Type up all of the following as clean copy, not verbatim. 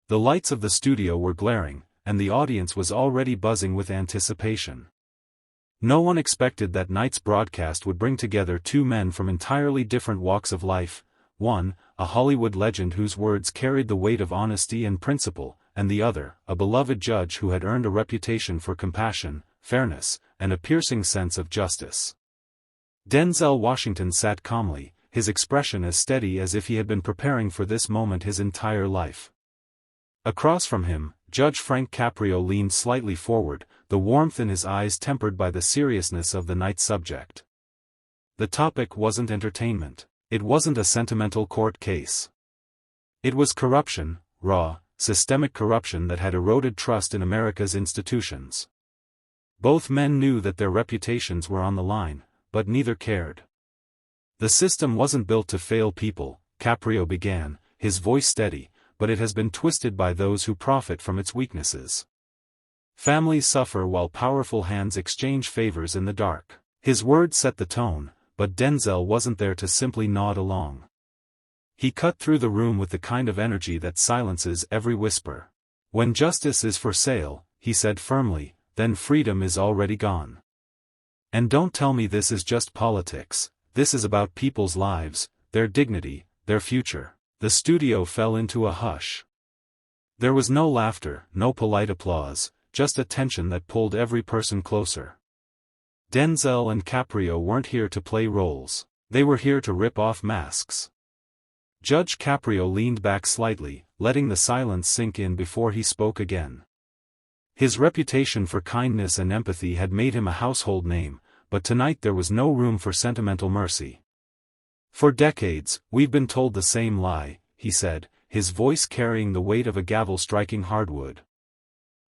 The lights of the studio were glaring, and the audience was already buzzing with anticipation. No one expected that night's broadcast would bring together two men from entirely different walks of life, one, a Hollywood legend whose words carried the weight of honesty and principle, and the other, a beloved judge who had earned a reputation for compassion, fairness, and a piercing sense of justice. Denzel Washington sat calmly, his expression as steady as if he had been preparing for this moment his entire life. Across from him, Judge Frank Caprio leaned slightly forward, the warmth in his eyes tempered by the seriousness of the night's subject. The topic wasn't entertainment. It wasn't a sentimental court case. It was corruption, raw, systemic corruption that had eroded trust in America's institutions. Both men knew that their reputations were on the line, but neither cared. The system wasn't built to fail people, Caprio began, his voice steady, but it has been twisted by those who profit from its weaknesses. Families suffer while powerful hands exchange favors in the dark. His words set the tone, but Denzel wasn't there to simply nod along. He cut through the room with the kind of energy that silences every whisper. When justice is for sale, he said firmly, then freedom is already gone. And don't tell me this is just politics, this is about people's lives, their dignity, their future. The studio fell into a hush. There was no laughter, no polite applause, just a tension that pulled every person closer. Denzel and Caprio weren't here to play roles, they were here to rip off masks. Judge Caprio leaned back slightly, letting the silence sink in before he spoke again. His reputation for kindness and empathy had made him a household name, but tonight there was no room for sentimental mercy. For decades, we've been told the same lie, he said, his voice carrying the weight of a gavel striking hardwood.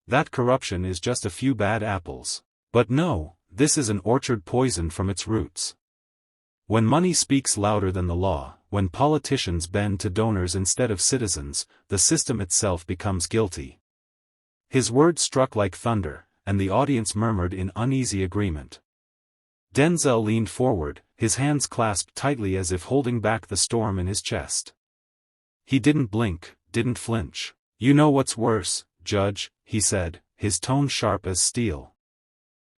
That corruption is just a few bad apples. But no, this is an orchard poisoned from its roots. When money speaks louder than the law, when politicians bend to donors instead of citizens, the system itself becomes guilty. His words struck like thunder, and the audience murmured in uneasy agreement. Denzel leaned forward, his hands clasped tightly as if holding back the storm in his chest. He didn't blink, didn't flinch. "You know what's worse, Judge," he said, his tone sharp as steel.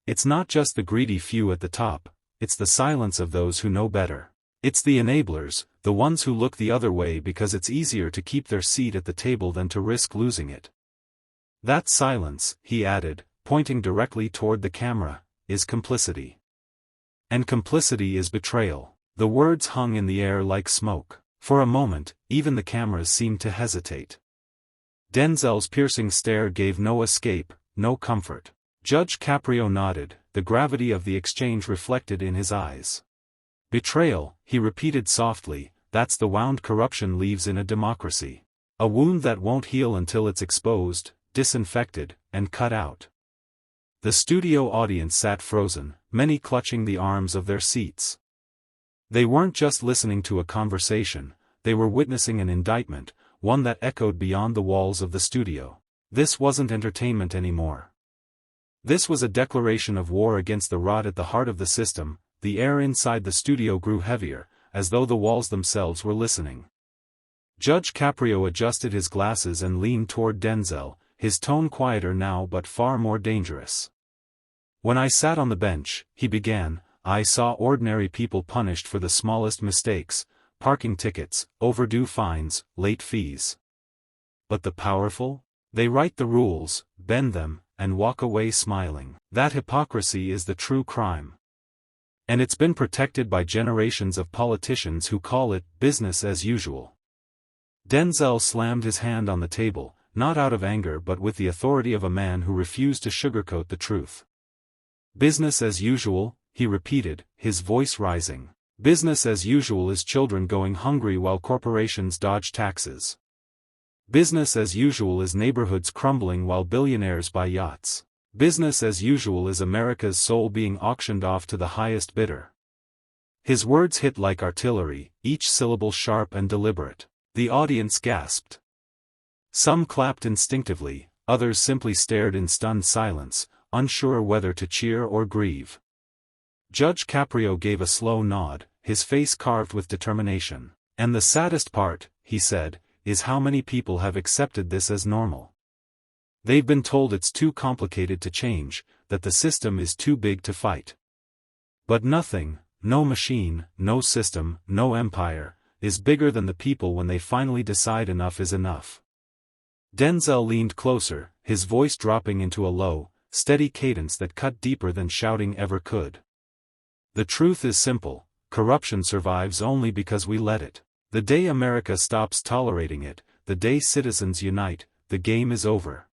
"It's not just the greedy few at the top, it's the silence of those who know better. It's the enablers, the ones who look the other way because it's easier to keep their seat at the table than to risk losing it. That silence," he added, pointing directly toward the camera, "is complicity. And complicity is betrayal." The words hung in the air like smoke. For a moment, even the cameras seemed to hesitate. Denzel's piercing stare gave no escape, no comfort. Judge Caprio nodded, the gravity of the exchange reflected in his eyes. "Betrayal," he repeated softly, "that's the wound corruption leaves in a democracy. A wound that won't heal until it's exposed, disinfected, and cut out." The studio audience sat frozen, many clutching the arms of their seats. They weren't just listening to a conversation, they were witnessing an indictment, one that echoed beyond the walls of the studio. This wasn't entertainment anymore. This was a declaration of war against the rot at the heart of the system. The air inside the studio grew heavier, as though the walls themselves were listening. Judge Caprio adjusted his glasses and leaned toward Denzel, his tone quieter now but far more dangerous. "When I sat on the bench," he began, "I saw ordinary people punished for the smallest mistakes, parking tickets, overdue fines, late fees. But the powerful? They write the rules, bend them, and walk away smiling. That hypocrisy is the true crime. And it's been protected by generations of politicians who call it business as usual." Denzel slammed his hand on the table, not out of anger but with the authority of a man who refused to sugarcoat the truth. "Business as usual," he repeated, his voice rising. "Business as usual is children going hungry while corporations dodge taxes. Business as usual is neighborhoods crumbling while billionaires buy yachts. Business as usual is America's soul being auctioned off to the highest bidder." His words hit like artillery, each syllable sharp and deliberate. The audience gasped. Some clapped instinctively, others simply stared in stunned silence, unsure whether to cheer or grieve. Judge Caprio gave a slow nod, his face carved with determination. "And the saddest part," he said, is how many people have accepted this as normal. They've been told it's too complicated to change, that the system is too big to fight. But nothing, no machine, no system, no empire, is bigger than the people when they finally decide enough is enough. Denzel leaned closer, his voice dropping into a low, steady cadence that cut deeper than shouting ever could. The truth is simple: corruption survives only because we let it. The day America stops tolerating it, the day citizens unite, the game is over.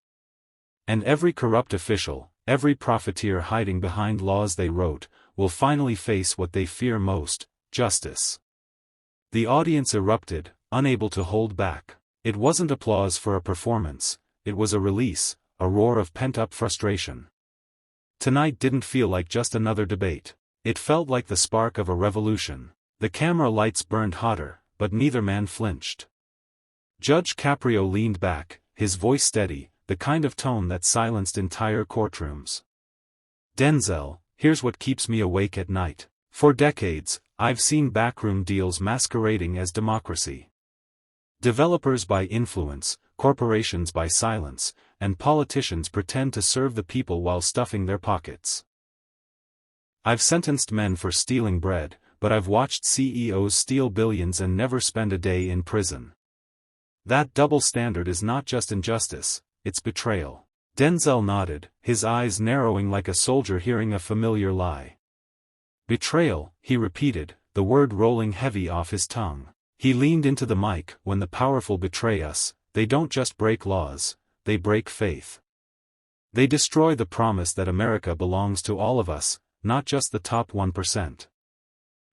And every corrupt official, every profiteer hiding behind laws they wrote, will finally face what they fear most: justice. The audience erupted, unable to hold back. It wasn't applause for a performance, it was a release, a roar of pent-up frustration. Tonight didn't feel like just another debate. It felt like the spark of a revolution. The camera lights burned hotter, but neither man flinched. Judge Caprio leaned back, his voice steady, the kind of tone that silenced entire courtrooms. "Denzel, here's what keeps me awake at night. For decades, I've seen backroom deals masquerading as democracy. Developers by influence, corporations by silence, and politicians pretend to serve the people while stuffing their pockets. I've sentenced men for stealing bread, but I've watched CEOs steal billions and never spend a day in prison. That double standard is not just injustice, it's betrayal." Denzel nodded, his eyes narrowing like a soldier hearing a familiar lie. "Betrayal," he repeated, the word rolling heavy off his tongue. He leaned into the mic. "When the powerful betray us, they don't just break laws, they break faith. They destroy the promise that America belongs to all of us, not just the top 1%.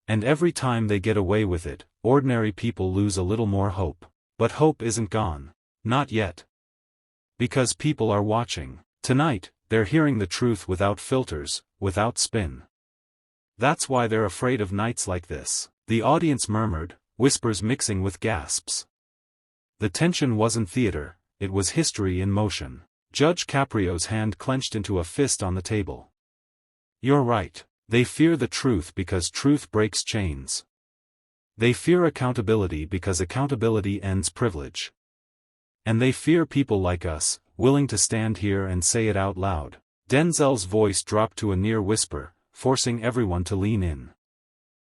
And every time they get away with it, ordinary people lose a little more hope. But hope isn't gone. Not yet. Because people are watching. Tonight, they're hearing the truth without filters, without spin. That's why they're afraid of nights like this." The audience murmured, whispers mixing with gasps. The tension wasn't theater, it was history in motion. Judge Caprio's hand clenched into a fist on the table. "You're right. They fear the truth because truth breaks chains. They fear accountability because accountability ends privilege. And they fear people like us, willing to stand here and say it out loud." Denzel's voice dropped to a near whisper, forcing everyone to lean in.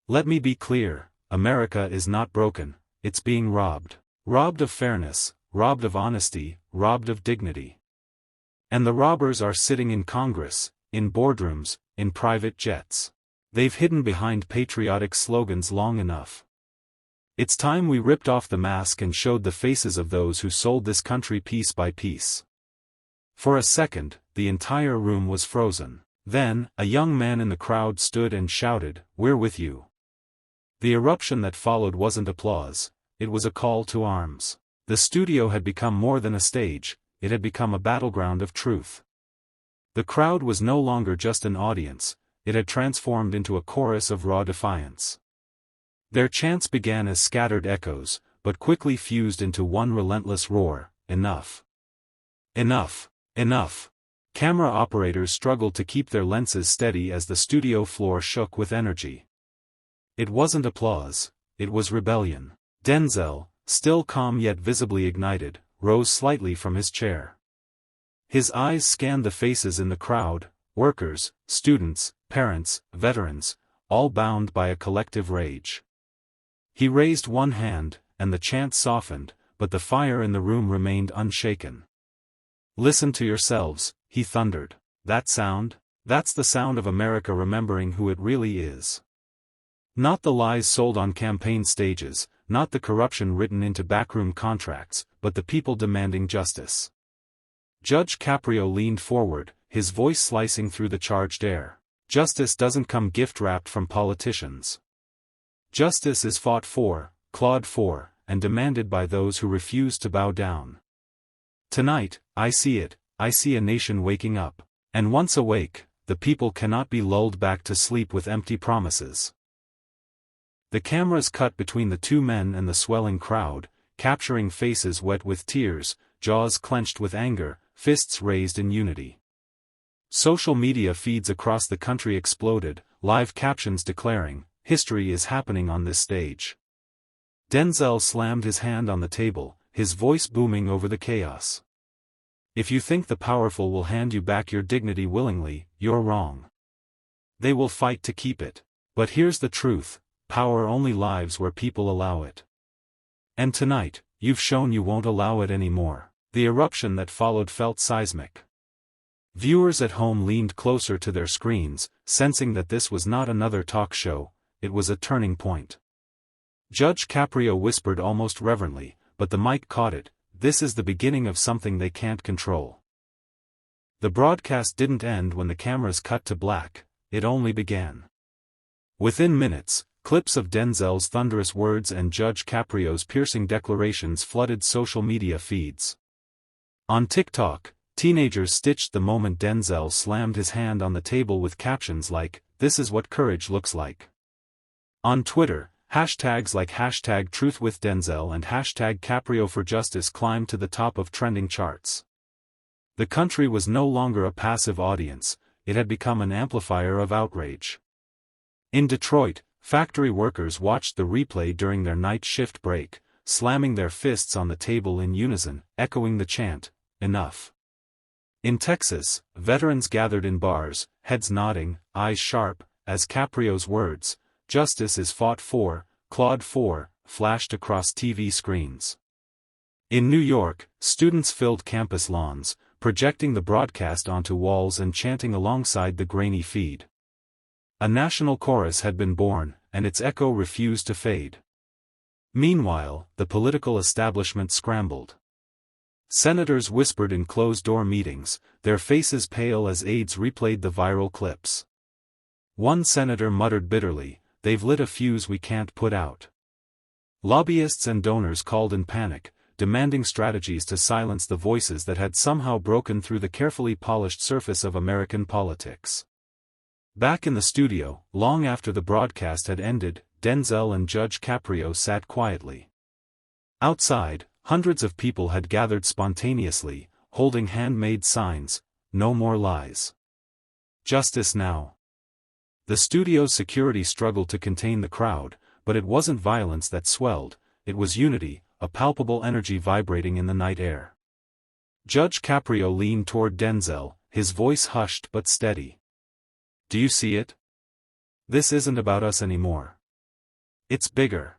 "Let me be clear, America is not broken, it's being robbed. Robbed of fairness, robbed of honesty, robbed of dignity. And the robbers are sitting in Congress, in boardrooms, in private jets. They've hidden behind patriotic slogans long enough. It's time we ripped off the mask and showed the faces of those who sold this country piece by piece." For a second, the entire room was frozen. Then, a young man in the crowd stood and shouted, "We're with you." The eruption that followed wasn't applause, it was a call to arms. The studio had become more than a stage, it had become a battleground of truth. The crowd was no longer just an audience, it had transformed into a chorus of raw defiance. Their chants began as scattered echoes, but quickly fused into one relentless roar: "Enough! Enough! Enough!" Camera operators struggled to keep their lenses steady as the studio floor shook with energy. It wasn't applause, it was rebellion. Denzel, still calm yet visibly ignited, rose slightly from his chair. His eyes scanned the faces in the crowd: workers, students, parents, veterans, all bound by a collective rage. He raised one hand, and the chant softened, but the fire in the room remained unshaken. "Listen to yourselves," he thundered. "That sound? That's the sound of America remembering who it really is. Not the lies sold on campaign stages, not the corruption written into backroom contracts, but the people demanding justice." Judge Caprio leaned forward, his voice slicing through the charged air. "Justice doesn't come gift-wrapped from politicians. Justice is fought for, clawed for, and demanded by those who refuse to bow down. Tonight, I see it, I see a nation waking up. And once awake, the people cannot be lulled back to sleep with empty promises." The cameras cut between the two men and the swelling crowd, capturing faces wet with tears, jaws clenched with anger, fists raised in unity. Social media feeds across the country exploded, live captions declaring, "History is happening on this stage." Denzel slammed his hand on the table, his voice booming over the chaos. "If you think the powerful will hand you back your dignity willingly, you're wrong. They will fight to keep it. But here's the truth, power only lives where people allow it. And tonight, you've shown you won't allow it anymore." The eruption that followed felt seismic. Viewers at home leaned closer to their screens, sensing that this was not another talk show, it was a turning point. Judge Caprio whispered almost reverently, but the mic caught it, "This is the beginning of something they can't control." The broadcast didn't end when the cameras cut to black, it only began. Within minutes, clips of Denzel's thunderous words and Judge Caprio's piercing declarations flooded social media feeds. On TikTok, teenagers stitched the moment Denzel slammed his hand on the table with captions like, "This is what courage looks like." On Twitter, hashtags like #TruthWithDenzel and #CaprioForJustice climbed to the top of trending charts. The country was no longer a passive audience, it had become an amplifier of outrage. In Detroit, factory workers watched the replay during their night shift break, slamming their fists on the table in unison, echoing the chant, "Enough." In Texas, veterans gathered in bars, heads nodding, eyes sharp, as Caprio's words, "Justice is fought for, clawed for," flashed across TV screens. In New York, students filled campus lawns, projecting the broadcast onto walls and chanting alongside the grainy feed. A national chorus had been born, and its echo refused to fade. Meanwhile, the political establishment scrambled. Senators whispered in closed-door meetings, their faces pale as aides replayed the viral clips. One senator muttered bitterly, "They've lit a fuse we can't put out." Lobbyists and donors called in panic, demanding strategies to silence the voices that had somehow broken through the carefully polished surface of American politics. Back in the studio, long after the broadcast had ended, Denzel and Judge Caprio sat quietly. Outside, hundreds of people had gathered spontaneously, holding handmade signs, "No more lies. Justice now." The studio's security struggled to contain the crowd, but it wasn't violence that swelled, it was unity, a palpable energy vibrating in the night air. Judge Caprio leaned toward Denzel, his voice hushed but steady. "Do you see it? This isn't about us anymore. It's bigger.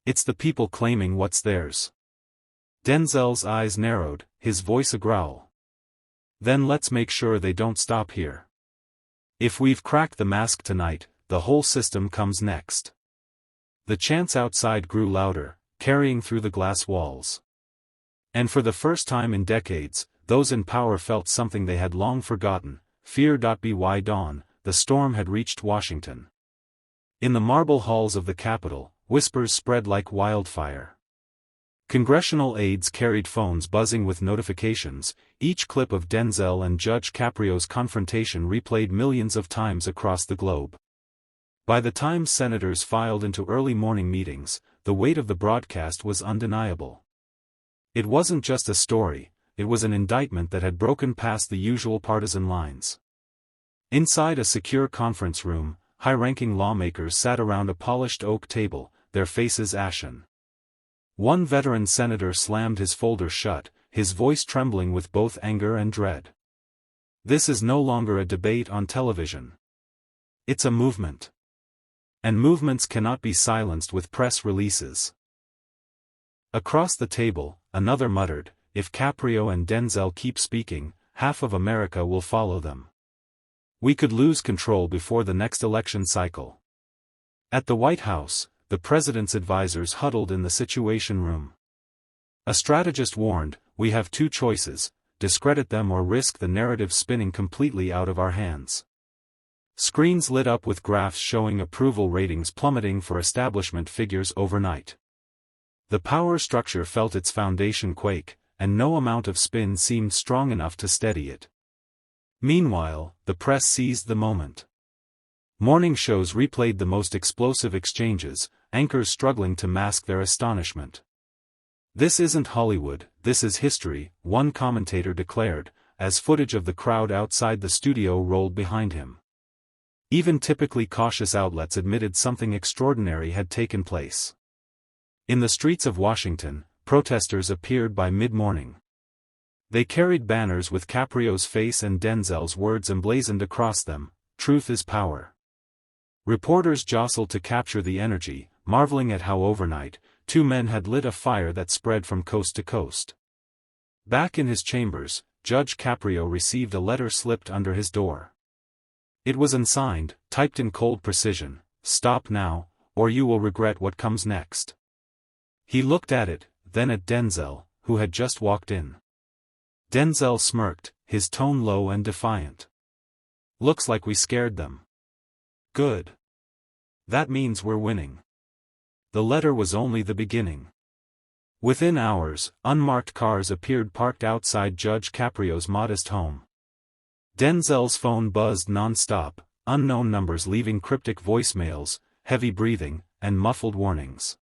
It's the people claiming what's theirs." Denzel's eyes narrowed, his voice a growl. "Then let's make sure they don't stop here. If we've cracked the mask tonight, the whole system comes next." The chants outside grew louder, carrying through the glass walls. And for the first time in decades, those in power felt something they had long forgotten, fear.by dawn, the storm had reached Washington. In the marble halls of the Capitol, whispers spread like wildfire. Congressional aides carried phones buzzing with notifications, each clip of Denzel and Judge Caprio's confrontation replayed millions of times across the globe. By the time senators filed into early morning meetings, the weight of the broadcast was undeniable. It wasn't just a story, it was an indictment that had broken past the usual partisan lines. Inside a secure conference room, high-ranking lawmakers sat around a polished oak table, their faces ashen. One veteran senator slammed his folder shut, his voice trembling with both anger and dread. "This is no longer a debate on television. It's a movement. And movements cannot be silenced with press releases." Across the table, another muttered, "If Caprio and Denzel keep speaking, half of America will follow them. We could lose control before the next election cycle." At the White House, the president's advisors huddled in the Situation Room. A strategist warned, "We have two choices, discredit them or risk the narrative spinning completely out of our hands." Screens lit up with graphs showing approval ratings plummeting for establishment figures overnight. The power structure felt its foundation quake, and no amount of spin seemed strong enough to steady it. Meanwhile, the press seized the moment. Morning shows replayed the most explosive exchanges, anchors struggling to mask their astonishment. "This isn't Hollywood, this is history," one commentator declared, as footage of the crowd outside the studio rolled behind him. Even typically cautious outlets admitted something extraordinary had taken place. In the streets of Washington, protesters appeared by mid-morning. They carried banners with Caprio's face and Denzel's words emblazoned across them, "Truth is power." Reporters jostled to capture the energy, marveling at how overnight, two men had lit a fire that spread from coast to coast. Back in his chambers, Judge Caprio received a letter slipped under his door. It was unsigned, typed in cold precision, "Stop now, or you will regret what comes next." He looked at it, then at Denzel, who had just walked in. Denzel smirked, his tone low and defiant. "Looks like we scared them." "Good. That means we're winning." The letter was only the beginning. Within hours, unmarked cars appeared parked outside Judge Caprio's modest home. Denzel's phone buzzed non-stop, unknown numbers leaving cryptic voicemails, heavy breathing, and muffled warnings.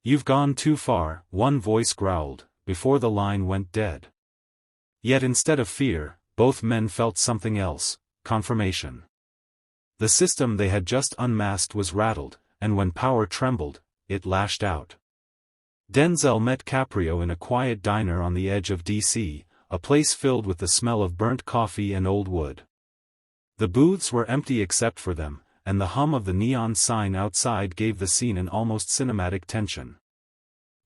"You've gone too far," one voice growled, before the line went dead. Yet instead of fear, both men felt something else, confirmation. The system they had just unmasked was rattled, and when power trembled, it lashed out. Denzel met Caprio in a quiet diner on the edge of D.C., a place filled with the smell of burnt coffee and old wood. The booths were empty except for them, and the hum of the neon sign outside gave the scene an almost cinematic tension.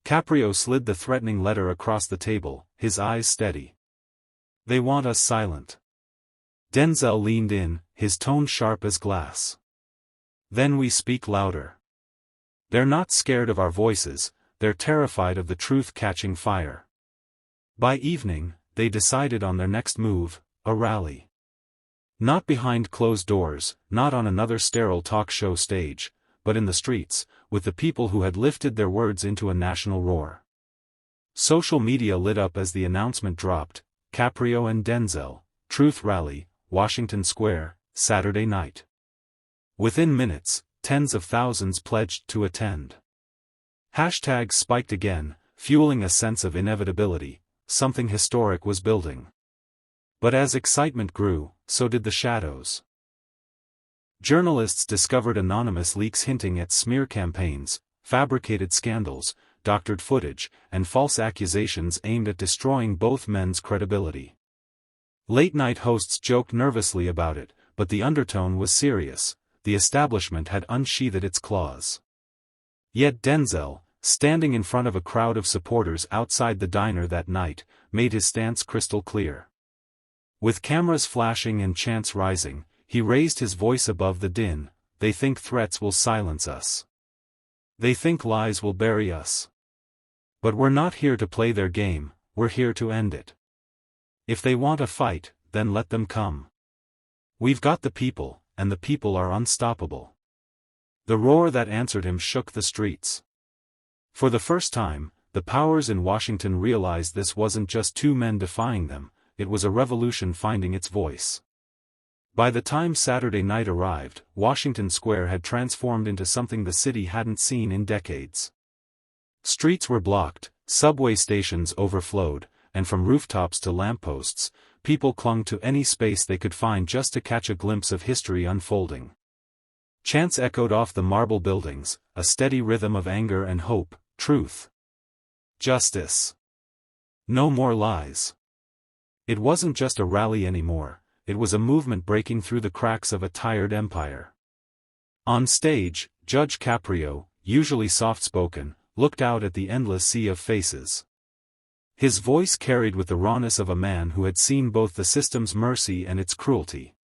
Caprio slid the threatening letter across the table, his eyes steady. "They want us silent." Denzel leaned in, his tone sharp as glass. "Then we speak louder. They're not scared of our voices, they're terrified of the truth catching fire." By evening, they decided on their next move, a rally. Not behind closed doors, not on another sterile talk show stage, but in the streets, with the people who had lifted their words into a national roar. Social media lit up as the announcement dropped: Caprio and Denzel, Truth Rally, Washington Square, Saturday night. Within minutes, tens of thousands pledged to attend. Hashtags spiked again, fueling a sense of inevitability. Something historic was building. But as excitement grew, so did the shadows. Journalists discovered anonymous leaks hinting at smear campaigns, fabricated scandals, doctored footage, and false accusations aimed at destroying both men's credibility. Late-night hosts joked nervously about it, but the undertone was serious. The establishment had unsheathed its claws. Yet Denzel, standing in front of a crowd of supporters outside the diner that night, made his stance crystal clear. With cameras flashing and chants rising, he raised his voice above the din. "They think threats will silence us. They think lies will bury us. But we're not here to play their game, we're here to end it. If they want a fight, then let them come. We've got the people, and the people are unstoppable." The roar that answered him shook the streets. For the first time, the powers in Washington realized this wasn't just two men defying them, it was a revolution finding its voice. By the time Saturday night arrived, Washington Square had transformed into something the city hadn't seen in decades. Streets were blocked, subway stations overflowed, and from rooftops to lampposts, people clung to any space they could find just to catch a glimpse of history unfolding. Chants echoed off the marble buildings, a steady rhythm of anger and hope: truth. Justice. No more lies. It wasn't just a rally anymore, it was a movement breaking through the cracks of a tired empire. On stage, Judge Caprio, usually soft-spoken, looked out at the endless sea of faces. His voice carried with the rawness of a man who had seen both the system's mercy and its cruelty.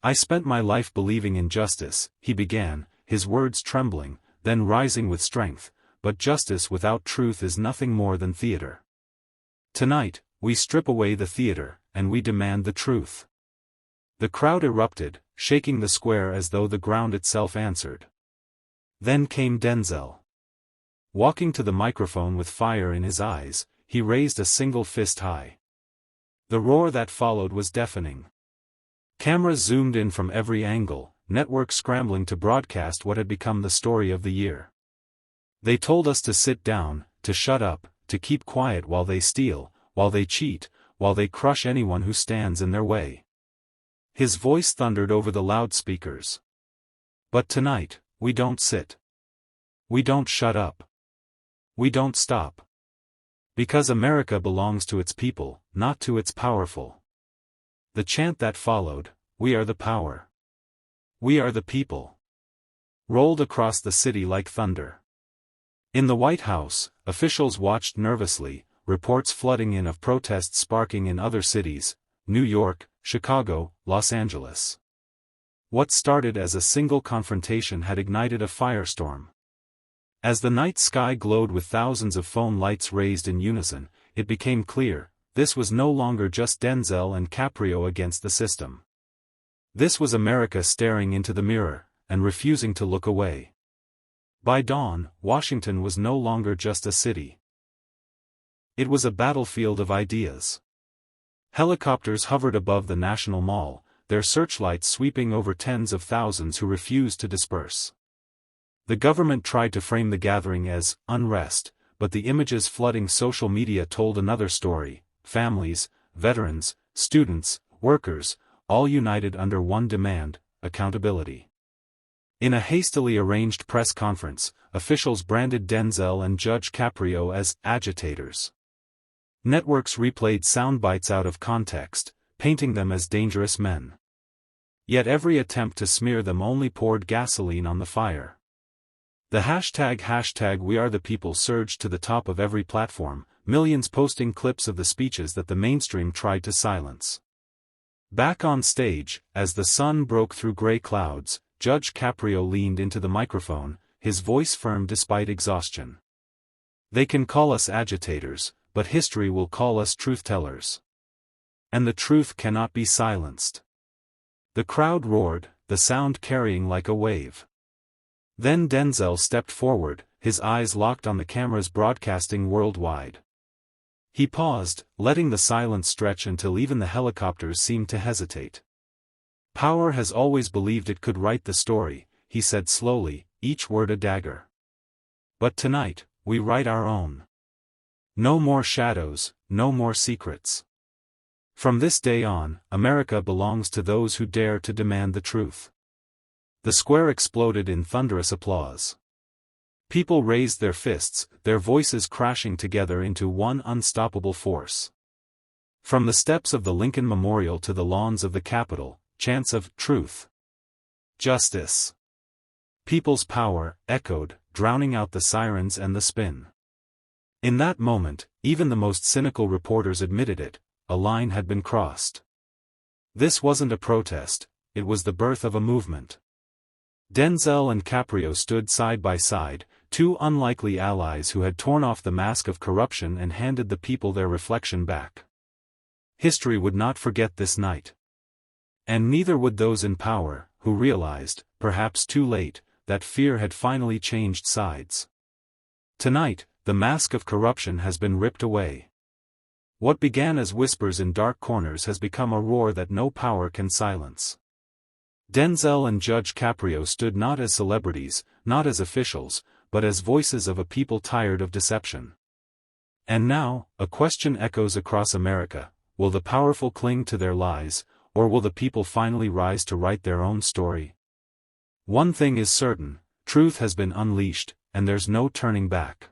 "I spent my life believing in justice," he began, his words trembling, then rising with strength, "but justice without truth is nothing more than theater. Tonight, we strip away the theater, and we demand the truth." The crowd erupted, shaking the square as though the ground itself answered. Then came Denzel. Walking to the microphone with fire in his eyes, he raised a single fist high. The roar that followed was deafening. Cameras zoomed in from every angle, networks scrambling to broadcast what had become the story of the year. "They told us to sit down, to shut up, to keep quiet while they steal, while they cheat, while they crush anyone who stands in their way." His voice thundered over the loudspeakers. "But tonight, we don't sit. We don't shut up. We don't stop. Because America belongs to its people, not to its powerful. The chant that followed, "We are the power. We are the people," rolled across the city like thunder. In the White House, officials watched nervously, reports flooding in of protests sparking in other cities, New York, Chicago, Los Angeles. What started as a single confrontation had ignited a firestorm. As the night sky glowed with thousands of phone lights raised in unison, it became clear, this was no longer just Denzel and Caprio against the system. This was America staring into the mirror, and refusing to look away. By dawn, Washington was no longer just a city. It was a battlefield of ideas. Helicopters hovered above the National Mall, their searchlights sweeping over tens of thousands who refused to disperse. The government tried to frame the gathering as unrest, but the images flooding social media told another story: families, veterans, students, workers, all united under one demand: accountability. In a hastily arranged press conference, officials branded Denzel and Judge Caprio as agitators. Networks replayed soundbites out of context, painting them as dangerous men. Yet every attempt to smear them only poured gasoline on the fire. The hashtag We Are the People surged to the top of every platform, millions posting clips of the speeches that the mainstream tried to silence. Back on stage, as the sun broke through gray clouds, Judge Caprio leaned into the microphone, his voice firm despite exhaustion. "They can call us agitators, but history will call us truth-tellers. And the truth cannot be silenced." The crowd roared, the sound carrying like a wave. Then Denzel stepped forward, his eyes locked on the cameras broadcasting worldwide. He paused, letting the silence stretch until even the helicopters seemed to hesitate. "Power has always believed it could write the story," he said slowly, each word a dagger. "But tonight, we write our own. No more shadows, no more secrets. From this day on, America belongs to those who dare to demand the truth." The square exploded in thunderous applause. People raised their fists, their voices crashing together into one unstoppable force. From the steps of the Lincoln Memorial to the lawns of the Capitol, chants of "truth, justice, people's power" echoed, drowning out the sirens and the spin. In that moment, even the most cynical reporters admitted it: a line had been crossed. This wasn't a protest, it was the birth of a movement. Denzel and Caprio stood side by side, two unlikely allies who had torn off the mask of corruption and handed the people their reflection back. History would not forget this night. And neither would those in power, who realized, perhaps too late, that fear had finally changed sides. Tonight, the mask of corruption has been ripped away. What began as whispers in dark corners has become a roar that no power can silence. Denzel and Judge Caprio stood not as celebrities, not as officials, but as voices of a people tired of deception. And now, a question echoes across America: will the powerful cling to their lies, or will the people finally rise to write their own story? One thing is certain: truth has been unleashed, and there's no turning back.